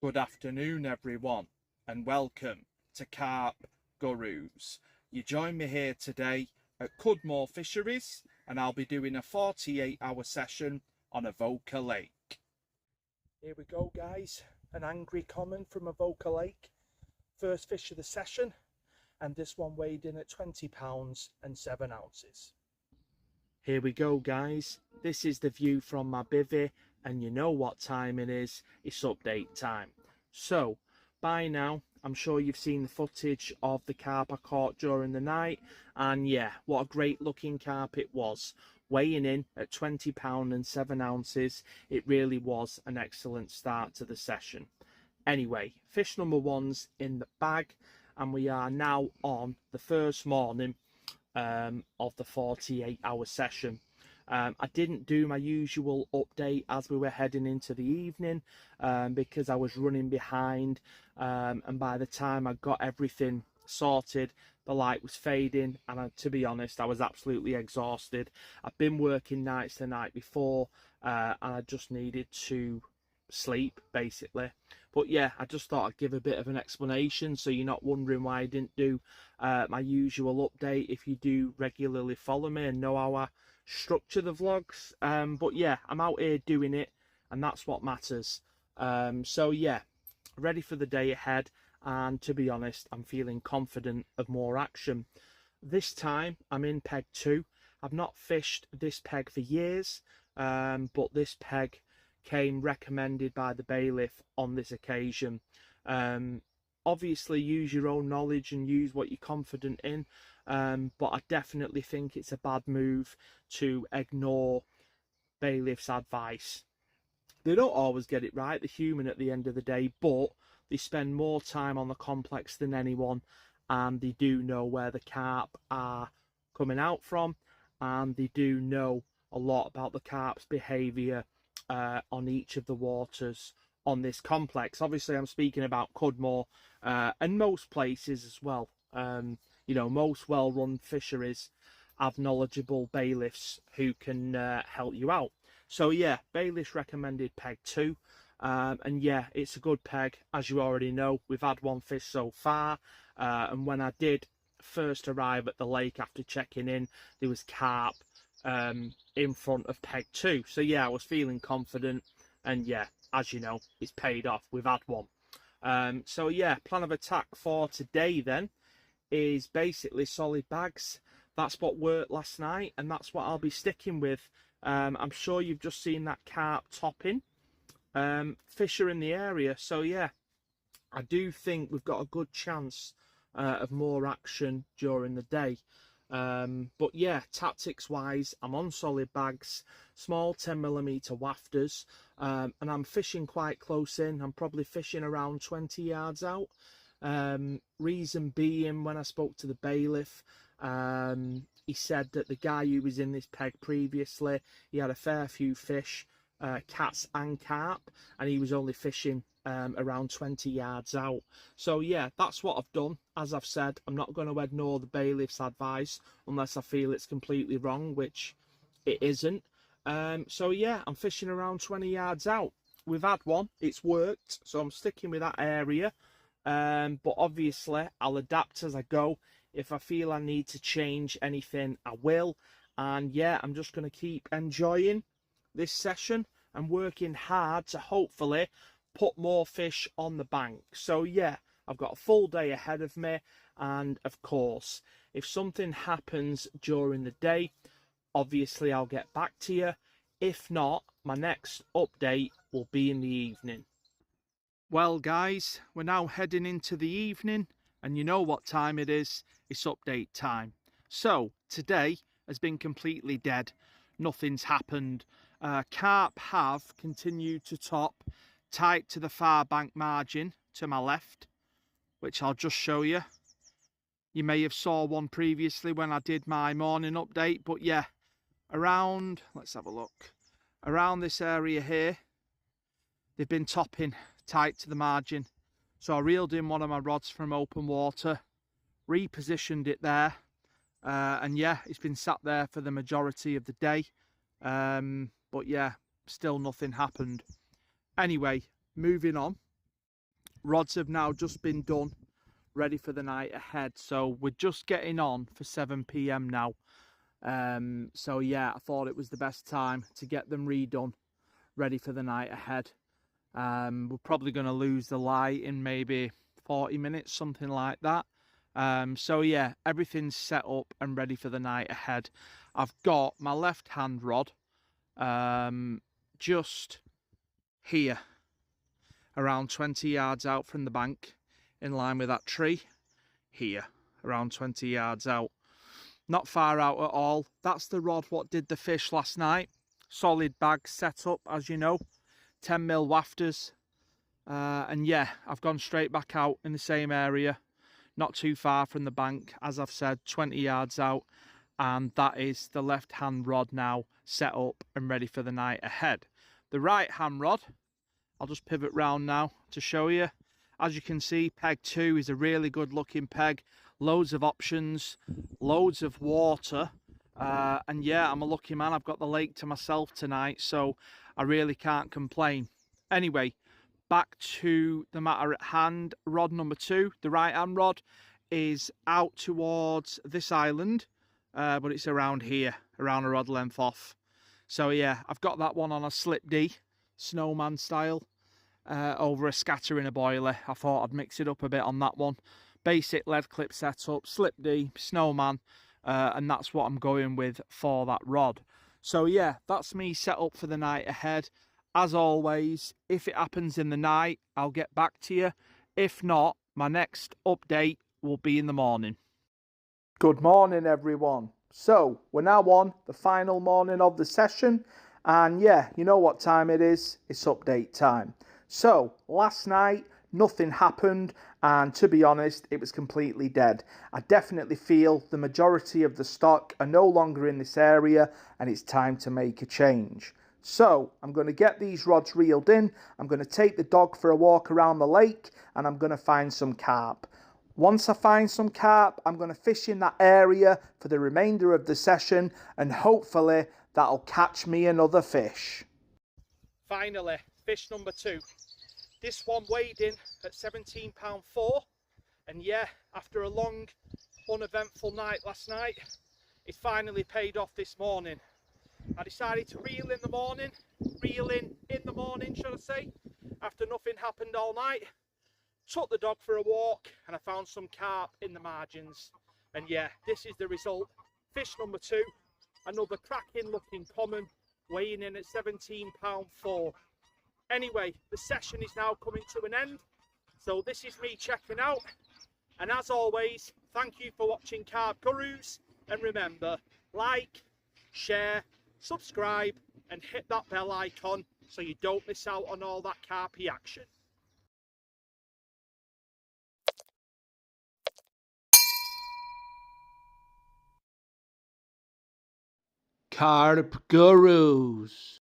Good afternoon, everyone, and welcome to Carp Gurus. You join me here today at Cudmore Fisheries, and I'll be doing a 48-hour session on Avoca Lake. Here we go, guys. An angry common from Avoca Lake. First fish of the session, and this one weighed in at 20 pounds and 7 ounces. Here we go, guys. This is the view from my bivvy, and you know what time it is. It's update time. So, by now, I'm sure you've seen the footage of the carp I caught during the night, and yeah, what a great looking carp it was. Weighing in at 20 pounds and 7 ounces, it really was an excellent start to the session. Anyway, fish number one's in the bag, and we are now on the first morning of the 48-hour session. I didn't do my usual update as we were heading into the evening because I was running behind, and by the time I got everything sorted, the light was fading, and to be honest, I was absolutely exhausted. I've been working nights the night before, and I just needed to sleep basically. But yeah, I just thought I'd give a bit of an explanation so you're not wondering why I didn't do my usual update if you do regularly follow me and know how I structure the vlogs. But yeah, I'm out here doing it, and that's what matters. So yeah, ready for the day ahead, and to be honest, I'm feeling confident of more action. This time I'm in peg 2. I've not fished this peg for years, but this peg came recommended by the bailiff on this occasion. Obviously use your own knowledge and use what you're confident in, but I definitely think it's a bad move to ignore bailiff's advice. They don't always get it right, they're human at the end of the day, but they spend more time on the complex than anyone, and they do know where the carp are coming out from, and they do know a lot about the carp's behaviour on each of the waters on this complex. Obviously I'm speaking about Cudmore, and most places as well. You know, most well-run fisheries have knowledgeable bailiffs who can help you out. So yeah, bailiffs recommended peg 2, and yeah, it's a good peg. As you already know, we've had one fish so far, and when I did first arrive at the lake after checking in, there was carp in front of peg 2. So yeah, I was feeling confident, and yeah, as you know, it's paid off. We've had one. So yeah, plan of attack for today then is basically solid bags. That's what worked last night, and that's what I'll be sticking with. I'm sure you've just seen that carp topping. Fish are in the area, so yeah, I do think we've got a good chance of more action during the day. But yeah, tactics wise, I'm on solid bags, small 10mm wafters, and I'm fishing quite close in. I'm probably fishing around 20 yards out. Reason being, when I spoke to the bailiff, he said that the guy who was in this peg previously, he had a fair few fish, cats and carp, and he was only fishing around 20 yards out. So yeah, that's what I've done. As I've said, I'm not going to ignore the bailiff's advice unless I feel it's completely wrong, which it isn't. So yeah, I'm fishing around 20 yards out. We've had one, it's worked, so I'm sticking with that area. But obviously I'll adapt as I go. If I feel I need to change anything, I will. And yeah, I'm just going to keep enjoying this session and working hard to hopefully put more fish on the bank. So yeah, I've got a full day ahead of me, and of course, if something happens during the day, obviously I'll get back to you. If not, my next update will be in the evening. Well guys, we're now heading into the evening, and you know what time it is. It's update time. So today has been completely dead. Nothing's happened. Carp have continued to top tight to the far bank margin to my left, which I'll just show you. You may have saw one previously when I did my morning update, but yeah, around, let's have a look, around this area here, they've been topping tight to the margin. So I reeled in one of my rods from open water, repositioned it there, and yeah, it's been sat there for the majority of the day. But yeah, still nothing happened. Anyway, moving on. rods have now just been done, ready for the night ahead. So we're just getting on for 7 p.m. now. So yeah, I thought it was the best time to get them redone, ready for the night ahead. We're probably going to lose the light in maybe 40 minutes, something like that. So yeah, everything's set up and ready for the night ahead. I've got my left hand rod just here, around 20 yards out from the bank, in line with that tree. Here, around 20 yards out, not far out at all. That's the rod what did the fish last night. Solid bag set up, as you know, 10mm wafters. And yeah, I've gone straight back out in the same area, not too far from the bank, as I've said, 20 yards out. And that is the left hand rod now set up and ready for the night ahead. The right hand rod, I'll just pivot round now to show you. As you can see, peg 2 is a really good looking peg. Loads of options, loads of water. And yeah, I'm a lucky man. I've got the lake to myself tonight, so I really can't complain. Anyway, back to the matter at hand. Rod number 2, the right hand rod, is out towards this island, but it's around here, around a rod length off. So yeah, I've got that one on a slip D, snowman style, over a scatter in a boiler. I thought I'd mix it up a bit on that one. Basic lead clip setup, slip D, snowman, and that's what I'm going with for that rod. So yeah, that's me set up for the night ahead. As always, if it happens in the night, I'll get back to you. If not, my next update will be in the morning. Good morning, everyone. So we're now on the final morning of the session, and yeah, you know what time it is. It's update time. So last night nothing happened, and to be honest, it was completely dead. I definitely feel the majority of the stock are no longer in this area, and it's time to make a change. So I'm going to get these rods reeled in, I'm going to take the dog for a walk around the lake, and I'm going to find some carp. Once I find some carp, I'm going to fish in that area for the remainder of the session, and hopefully that'll catch me another fish. Finally, fish number 2. This one weighed in at £17.4, and yeah, after a long, uneventful night last night, it finally paid off this morning. I decided to reel in the morning, should I say, after nothing happened all night. Took the dog for a walk, and I found some carp in the margins. And yeah, this is the result. Fish number 2, another cracking looking common, weighing in at £17.4. Anyway, the session is now coming to an end, so this is me checking out. And as always, thank you for watching Carp Gurus, and remember, like, share, subscribe, and hit that bell icon so you don't miss out on all that carpy action. Carp Gurus.